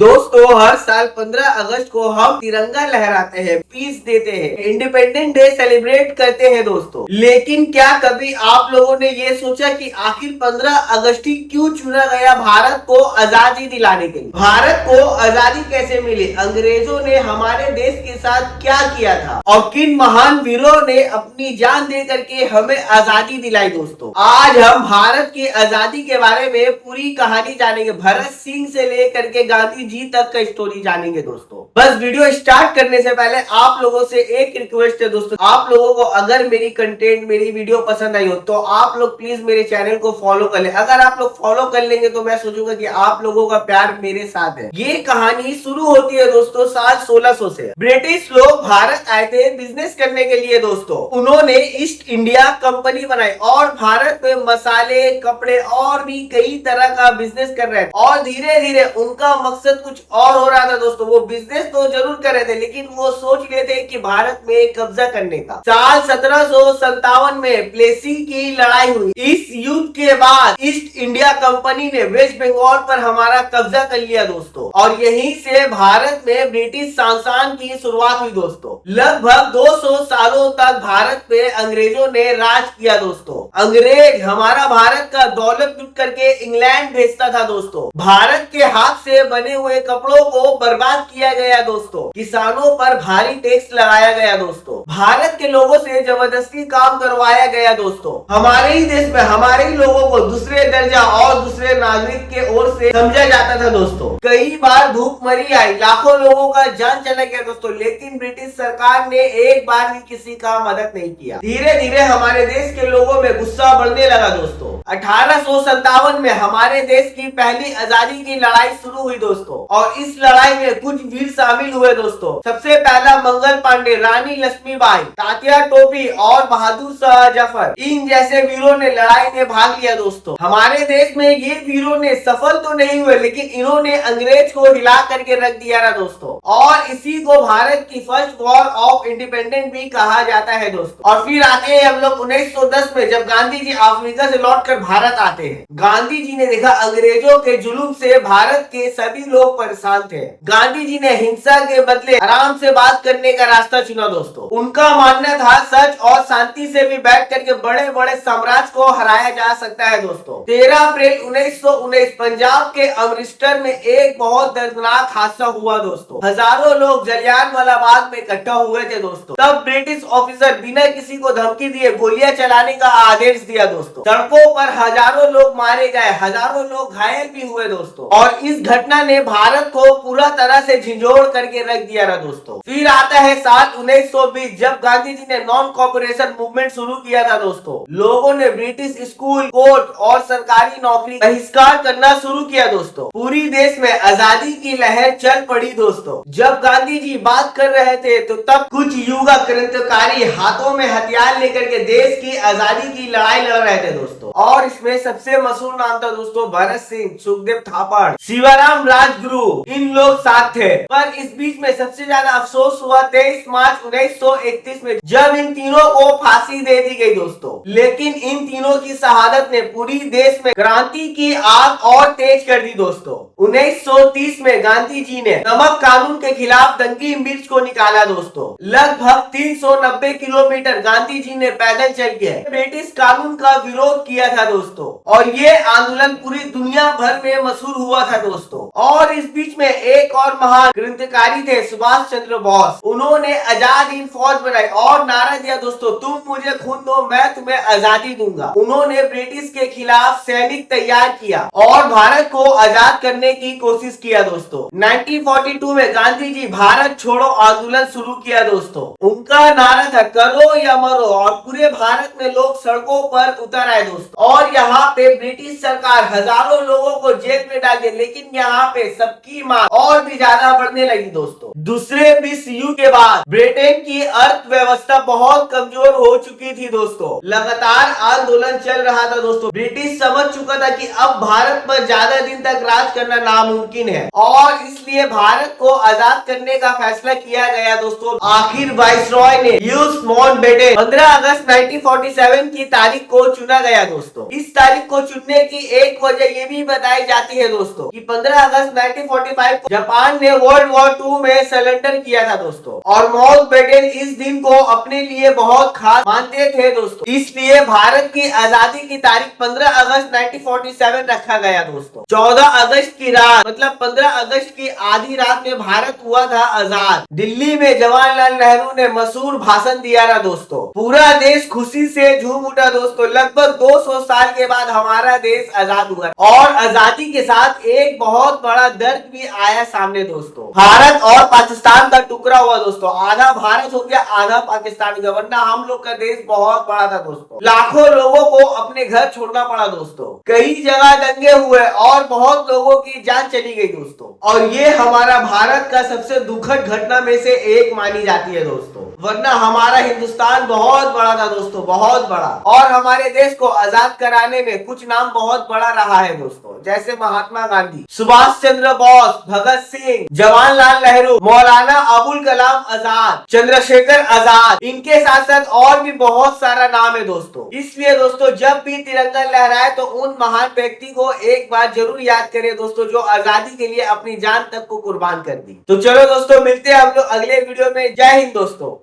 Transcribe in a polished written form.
दोस्तों हर साल 15 अगस्त को हम तिरंगा लहराते हैं, पीस देते हैं, इंडिपेंडेंस डे सेलिब्रेट करते हैं दोस्तों। लेकिन क्या कभी आप लोगों ने ये सोचा कि आखिर 15 अगस्त ही क्यों चुना गया भारत को आजादी दिलाने के लिए? भारत को आजादी कैसे मिली? अंग्रेजों ने हमारे देश के साथ क्या किया था और किन महान वीरों ने अपनी जान दे करके हमें आजादी दिलाई दोस्तों। आज हम भारत की आजादी के बारे में पूरी कहानी जानेंगे, भगत सिंह से लेकर के गांधी जी तक का स्टोरी जानेंगे दोस्तों। बस वीडियो स्टार्ट करने से पहले आप लोगों से एक रिक्वेस्ट है दोस्तों, आप लोगों को अगर मेरी कंटेंट मेरी वीडियो पसंद आई हो तो आप लोग प्लीज मेरे चैनल को फॉलो कर ले। अगर आप लोग फॉलो कर लेंगे तो मैं सोचूंगा कि आप लोगों का प्यार मेरे साथ है। ये कहानी शुरू होती है दोस्तों साल 1600 से। ब्रिटिश लोग भारत आए थे बिजनेस करने के लिए दोस्तों। उन्होंने ईस्ट इंडिया कंपनी बनाई और भारत में मसाले, कपड़े और भी कई तरह का बिजनेस कर रहे थे और धीरे धीरे उनका मकसद कुछ और हो रहा था दोस्तों। वो बिजनेस तो जरूर कर रहे थे लेकिन वो सोच रहे थे कि भारत में कब्जा करने का। साल 1757 में प्लेसी की लड़ाई हुई। इस युद्ध के बाद ईस्ट इंडिया कंपनी ने वेस्ट बंगाल पर हमारा कब्जा कर लिया दोस्तों और यहीं से भारत में ब्रिटिश शासन की शुरुआत हुई दोस्तों। लगभग 200 सालों तक भारत पे अंग्रेजों ने राज किया दोस्तों। अंग्रेज हमारा भारत का दौलत लूट करके इंग्लैंड भेजता था दोस्तों। भारत के हाथ से बने हुए कपड़ों को बर्बाद किया गया दोस्तों। किसानों पर भारी टैक्स लगाया गया दोस्तों। भारत के लोगों से जबरदस्ती काम करवाया गया दोस्तों। हमारे ही देश में हमारे ही लोगों को दूसरे दर्जा और दूसरे नागरिक के ओर से समझा जाता था दोस्तों। कई बार भूखमरी आई, लाखों लोगों का जान चला गया दोस्तों, लेकिन ब्रिटिश सरकार ने एक बार भी किसी का मदद नहीं किया। धीरे धीरे हमारे देश के लोगों में गुस्सा बढ़ने लगा दोस्तों। 1857 में हमारे देश की पहली आजादी की लड़ाई शुरू हुई दोस्तों और इस लड़ाई में कुछ वीर शामिल हुए दोस्तों। सबसे पहला मंगल पांडे, रानी लक्ष्मीबाई, तात्या टोपी और बहादुर शाह जफर, इन जैसे वीरों ने लड़ाई में भाग लिया दोस्तों। हमारे देश में ये वीरों ने सफल तो नहीं हुए लेकिन इन्होंने अंग्रेज को हिला करके रख दिया था दोस्तों और इसी को भारत की फर्स्ट वॉर ऑफ इंडिपेंडेंस भी कहा जाता है दोस्तों। और फिर आते हैं हम लोग 1910 में, जब गांधी जी अफ्रीका से लौटकर भारत आते हैं। गांधी जी ने देखा अंग्रेजों के जुल्म से भारत के सभी लोग परेशान थे। गांधी जी ने हिंसा के बदले आराम से बात करने का रास्ता चुना दोस्तों। उनका मानना था सच और शांति से भी बैठ करके बड़े बड़े साम्राज्य को हराया जा सकता है दोस्तों। 13 अप्रैल 1919 पंजाब के अमृतसर में एक बहुत दर्दनाक हादसा हुआ दोस्तों। हजारों लोग जलियांवाला बाग में इकट्ठा हुए थे दोस्तों। तब ब्रिटिश ऑफिसर बिना किसी को धमकी दिए गोलियां चलाने का आदेश दिया दोस्तों। सड़कों पर हजारों लोग मारे गए, हजारों लोग घायल भी हुए दोस्तों और इस घटना ने भारत को पूरा तरह से झिझोड़ करके रख दिया था दोस्तों। फिर आता है साल 1920, जब गांधी जी ने नॉन कॉर्पोरेशन मूवमेंट शुरू किया था दोस्तों। लोगों ने ब्रिटिश स्कूल, कोर्ट और सरकारी नौकरी बहिष्कार करना शुरू किया दोस्तों। पूरी देश में आजादी की लहर चल पड़ी दोस्तों। जब गांधी जी बात कर रहे थे तो तब कुछ युवा क्रांतिकारी हाथों में हथियार लेकर के देश की आजादी की लड़ाई लड़ रहे थे दोस्तों और इसमें सबसे मशहूर नाम था दोस्तों भगत सिंह, सुखदेव थापड़, शिवराम राजगुरु, इन लोग साथ थे। पर इस बीच में सबसे ज्यादा अफसोस हुआ 23 मार्च 1931 में, जब इन तीनों को फांसी दे दी गई दोस्तों। लेकिन इन तीनों की शहादत ने पूरी देश में क्रांति की आग और तेज कर दी दोस्तों। 1930 में गांधी जी ने नमक कानून के खिलाफ दंगी मिर्च को निकाला दोस्तों। लगभग 390 किलोमीटर गांधी जी ने पैदल चल के ब्रिटिश कानून का विरोध किया था दोस्तों और ये आंदोलन पूरी दुनिया भर में मशहूर हुआ था दोस्तों। और इस बीच में एक और महान क्रांतिकारी थे सुभाष चंद्र बोस। उन्होंने आजाद हिंद फौज बनाई और नारा दिया दोस्तों, तुम मुझे खून दो मैं तुम्हें आजादी दूंगा। उन्होंने ब्रिटिश के खिलाफ सैनिक तैयार किया और भारत को आजाद करने की कोशिश किया दोस्तों। 1942 में गांधी जी भारत छोड़ो आंदोलन शुरू किया दोस्तों। उनका नारा था करो या मरो और पूरे भारत में लोग सड़कों पर उतर आए दोस्तों और यहाँ पे ब्रिटिश सरकार हजारों लोगों को जेल में डाल दिया। लेकिन यहाँ पे सबकी मांग और भी ज्यादा बढ़ने लगी दोस्तों। दूसरे विश्व युद्ध के बाद ब्रिटेन की अर्थव्यवस्था बहुत कमजोर हो चुकी थी दोस्तों। लगातार आंदोलन चल रहा था दोस्तों। ब्रिटिश समझ चुका था कि अब भारत पर ज्यादा दिन तक राज करना नामुमकिन है और इसलिए भारत को आजाद करने का फैसला किया गया दोस्तों। आखिर वाइसरॉय ने ह्यूज माउंटबेटन 15 अगस्त 1947 की तारीख को चुना गया दोस्तों। इस तारीख को चुनने की एक वजह ये भी बताई जाती है दोस्तों कि 15 अगस्त 1945 तारीख को जापान ने वर्ल्ड वॉर 2 में सरेंडर किया था दोस्तों, और माउंटबेटन इस दिन को अपने लिए बहुत खास मानते थे दोस्तों। इसलिए भारत की आजादी की तारीख 15 अगस्त 1947 रखा गया दोस्तों। 14 अगस्त की रात मतलब 15 अगस्त की आधी रात में भारत हुआ था आजाद। दिल्ली में जवाहरलाल नेहरू ने मशहूर भाषण दिया था दोस्तों। पूरा देश खुशी से झूम उठा दोस्तों। लगभग 200 साल के बाद हमारा देश आजाद हुआ, और आजादी के साथ एक बहुत बड़ा दर्द भी आया सामने दोस्तों। भारत और पाकिस्तान का टुकड़ा हुआ दोस्तों। आधा भारत हो गया, आधा पाकिस्तान हो गया, वरना हम लोग का देश बहुत बड़ा था दोस्तों। लाखों लोगों को अपने घर छोड़ना पड़ा दोस्तों। कई जगह दंगे हुए और बहुत लोगों की जान चली गई दोस्तों, और ये हमारा भारत का सबसे दुखद घटना में से एक मानी जाती है दोस्तों। वरना हमारा हिंदुस्तान बहुत बड़ा था दोस्तों, बहुत बड़ा, और हमारे देश को आजाद कराने में कुछ नाम बहुत बड़ा रहा है दोस्तों, जैसे महात्मा गांधी, सुभाष चंद्र बोस, भगत सिंह, जवाहरलाल नेहरू, मौलाना अबुल कलाम आजाद, चंद्रशेखर आजाद। इनके साथ साथ और भी बहुत सारा नाम है दोस्तों। इसलिए दोस्तों जब भी तिरंगा लहराए तो उन महान व्यक्ति को एक बार जरूर याद करें दोस्तों, जो आजादी के लिए अपनी जान तक को कुर्बान कर दी। तो चलो दोस्तों, मिलते हैं हम लोग अगले वीडियो में। जय हिंद दोस्तों।